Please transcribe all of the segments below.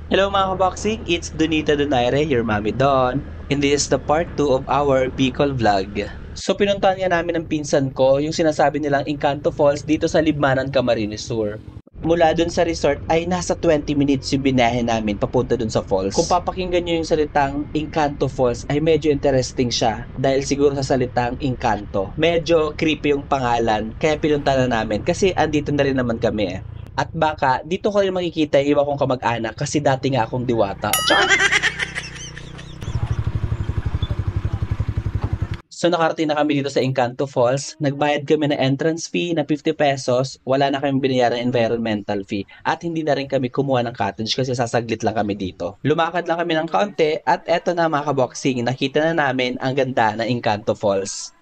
Hello mga kaboxing, it's Donita Donaire, your mommy Don, and this is the part 2 of our Bicol vlog. So pinuntahan nga namin ng pinsan ko yung sinasabi nilang Encanto Falls dito sa Libmanan, Camarines Sur. Mula dun sa resort ay nasa 20 minutes yung binahe namin papunta dun sa falls. Kung papakinggan nyo yung salitang Encanto Falls ay medyo interesting siya dahil siguro sa salitang Encanto. Medyo creepy yung pangalan kaya pinuntahan na namin kasi andito na rin naman kami eh. At baka dito ko rin makikita yung iba kong kamag-anak kasi dati nga akong diwata. Char! So nakarating na kami dito sa Encanto Falls. Nagbayad kami ng entrance fee na 50 pesos. Wala na kami binayaran environmental fee. At hindi na rin kami kumuha ng cottage kasi sasaglit lang kami dito. Lumakad lang kami ng kaunti at eto na mga kaboxing. Nakita na namin ang ganda ng Encanto Falls.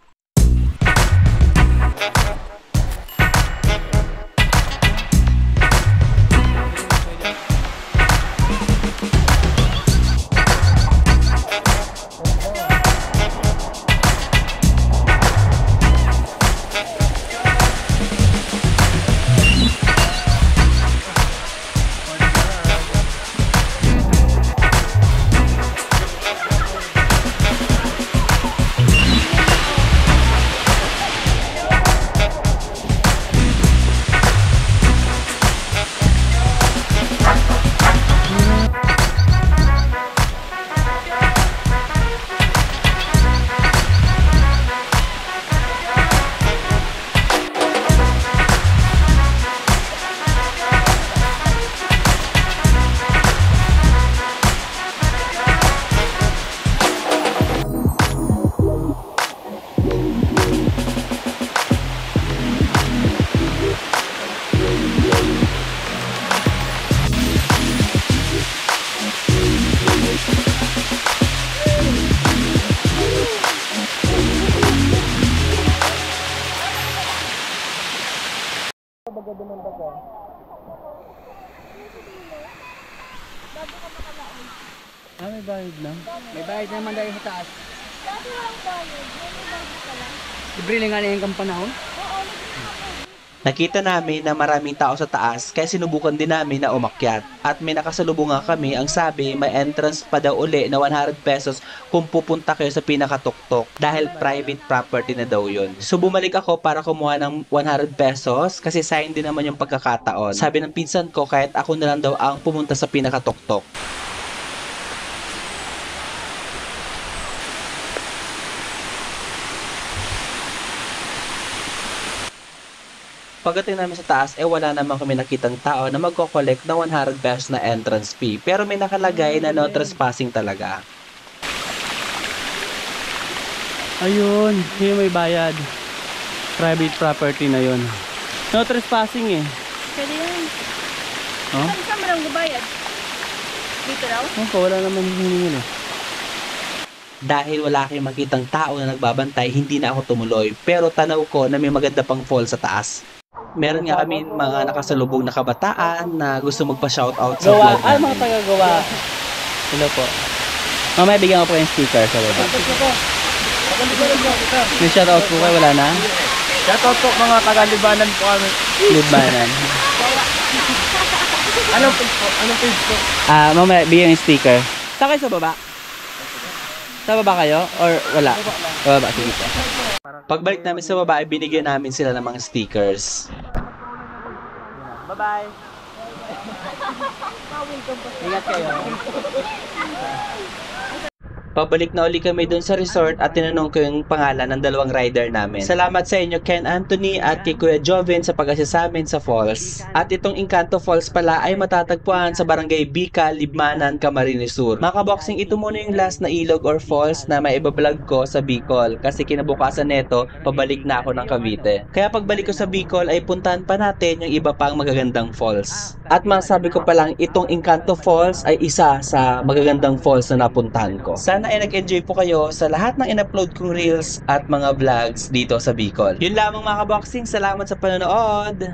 May bayad na. May bayad naman dahil sa taas. Dati walang bayad. May bayad ka lang. Libre lang nga na yung kampanahon. Oo, Nakita namin na maraming tao sa taas kaya sinubukan din namin na umakyat. At may nakasalubungan kami, ang sabi may entrance pa daw uli na 100 pesos kung pupunta kayo sa pinakatuktok dahil private property na daw yun. So bumalik ako para kumuha ng 100 pesos kasi sayang din naman yung pagkakataon. Sabi ng pinsan ko kahit ako na lang daw ang pumunta sa pinakatuktok. Pagdating namin sa taas, wala naman kami nakitang tao na magko-collect ng 100 pesos na entrance fee. Pero may nakalagay na no trespassing talaga. Ayun, yung may bayad. Private property na yun. No trespassing eh. pwede yan. Oh? Saan mo lang gubayad? Dito raw? Oh, wala naman hiningi eh. Dahil wala kayong makitang tao na nagbabantay, hindi na ako tumuloy. Pero tanaw ko na may maganda pang fall sa taas. Meron nga kami mga nakasalubong na kabataan na gusto magpa-shoutout sa Gawa, vlog mga namin. taga-gawa. Hello po. Mamaya bigyan ko po yung sticker sa baba. May shoutout po kayo, wala na? Shoutout po mga taga-Libanan po kami. Libanan. Anong page po? Anong page po? Mamaya bigyan yung sticker. Saan kayo sa baba? Sa baba kayo? Or wala? Sa baba, sige po. Pagbalik namin sa baba, binigyan namin sila ng mga stickers. Bye-bye. Ingat kayo. Pabalik na uli kami dun sa resort at tinanong ko yung pangalan ng dalawang rider namin. Salamat sa inyo Ken Anthony at kay Kuya Joven sa pag-assist sa amin sa falls. At itong Encanto Falls pala ay matatagpuan sa Barangay Bica, Libmanan, Camarines Sur. Mga kaboxing, ito muna yung last na ilog or falls na may ibablog ko sa Bicol kasi kinabukasan neto, pabalik na ako ng Cavite. Kaya pagbalik ko sa Bicol ay puntahan pa natin yung iba pang magagandang falls. At masabi ko pa lang, itong Encanto Falls ay isa sa magagandang falls na napuntahan ko. Sana ay nag-enjoy po kayo sa lahat ng in-upload kong reels at mga vlogs dito sa Bicol. Yun lamang mga kaboxing, salamat sa panonood!